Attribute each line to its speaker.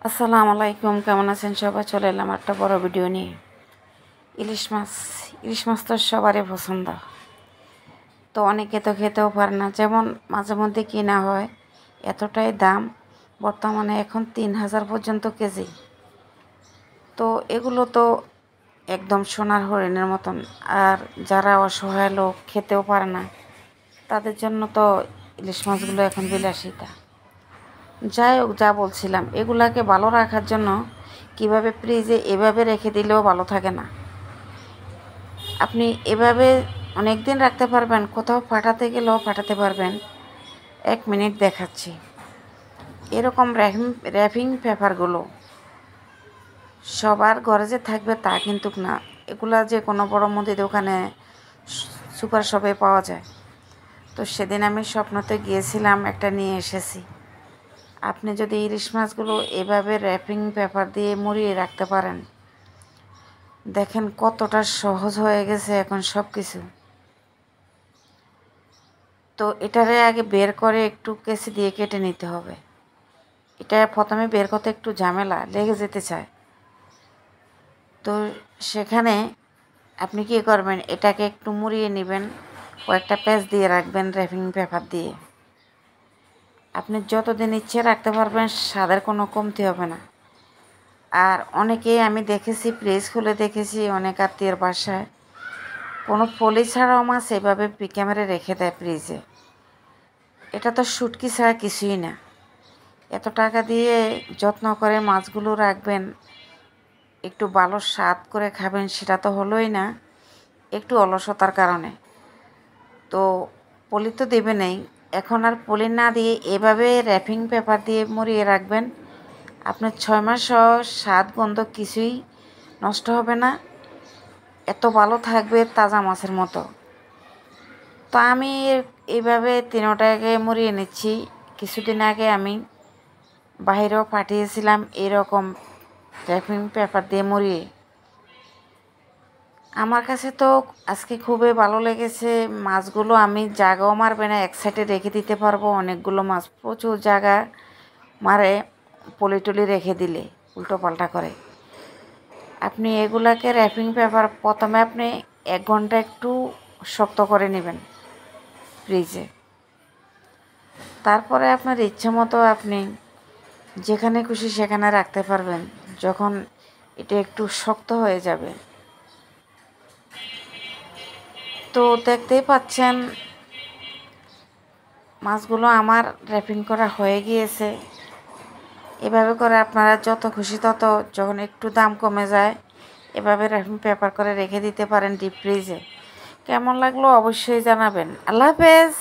Speaker 1: আসসালামু আলাইকুম, কেমন আছেন সবাই? চলে এলাম একটা বড় ভিডিও নিয়ে। ইলিশ মাছ তো সবারই পছন্দ, তো অনেকে তো খেতেও পারে না। যেমন মাঝে মধ্যে কিনা হয়, এতটাই দাম, বর্তমানে এখন 3000 পর্যন্ত কেজি। তো এগুলো তো একদম সোনার হরিণের মতন। আর যারা অসহায় লোক, খেতেও পারে না, তাদের জন্য তো ইলিশ মাছগুলো এখন বিলাসিতা। যাই হোক, যা বলছিলাম, এগুলাকে ভালো রাখার জন্য কিভাবে ফ্রিজে এভাবে রেখে দিলেও ভালো থাকে না। আপনি এভাবে অনেক দিন রাখতে পারবেন, কোথাও পাঠাতে গেলেও পাঠাতে পারবেন। 1 মিনিট দেখাচ্ছি। এরকম র্যাপিং পেপারগুলো সবার ঘরে যে থাকবে তা কিন্তু না। এগুলা যে কোনো বড় মুদি দোকানে, সুপার শপে পাওয়া যায়। তো সেদিন আমি স্বপ্নতে গিয়েছিলাম, একটা নিয়ে এসেছি। আপনি যদি ইলিশ মাছগুলো এভাবে র্যাপিং পেপার দিয়ে মুড়িয়ে রাখতে পারেন, দেখেন কতটা সহজ হয়ে গেছে এখন সব কিছু। তো এটারে আগে বের করে একটু কেসি দিয়ে কেটে নিতে হবে। এটা প্রথমে বের করতে একটু ঝামেলা লেগে যেতে চায়। তো সেখানে আপনি কী করবেন, এটাকে একটু মুড়িয়ে নেবেন, কয়েকটা পেঁচ দিয়ে রাখবেন র্যাপিং পেপার দিয়ে। আপনি যতদিন ইচ্ছে রাখতে পারবেন, স্বাদের কোনো কমতি হবে না। আর অনেকেই আমি দেখেছি, ফ্রিজ খুলে দেখেছি অনেক আত্মীয়ের বাসায় কোনো ফলি ছাড়াও মাছ এভাবে ক্যামেরে রেখে দেয় ফ্রিজে। এটা তো শুটকি ছাড়া কিছুই না। এত টাকা দিয়ে যত্ন করে মাছগুলো রাখবেন, একটু ভালো স্বাদ করে খাবেন, সেটা তো হলোই না, একটু অলসতার কারণে। তো পলি তো দেবে নেই, এখন আর পলি না দিয়ে এভাবে র্যাপিং পেপার দিয়ে মুড়িয়ে রাখবেন। আপনার 6 মাসও স্বাদ গন্ধ কিছুই নষ্ট হবে না, এত ভালো থাকবে তাজা মাছের মতো। তো আমি এইভাবে তিনোটাকে মুড়িয়ে নিচ্ছি। কিছুদিন আগে আমি বাইরেও পাঠিয়েছিলাম এরকম র্যাপিং পেপার দিয়ে মুড়িয়ে। আমার কাছে তো আজকে খুবই ভালো লেগেছে। মাছগুলো আমি জায়গাও মারবে না, এক সাইডে রেখে দিতে পারবো। অনেকগুলো মাছ, প্রচুর জায়গা মারে পলি টলি রেখে দিলে উল্টো পাল্টা করে। আপনি এগুলাকে র্যাপিং পেপার প্রথমে আপনি 1 ঘন্টা একটু শক্ত করে নেবেন ফ্রিজে। তারপরে আপনার ইচ্ছে মতো আপনি যেখানে খুশি সেখানে রাখতে পারবেন, যখন এটা একটু শক্ত হয়ে যাবে। তো দেখতেই পাচ্ছেন মাছগুলো আমার র্যাপিং করা হয়ে গিয়েছে। এভাবে করে আপনারা যত খুশি তত, যখন একটু দাম কমে যায়, এভাবে র্যাপিং পেপার করে রেখে দিতে পারেন ডিপ ফ্রিজে। কেমন লাগলো অবশ্যই জানাবেন। আল্লাহ হাফেজ।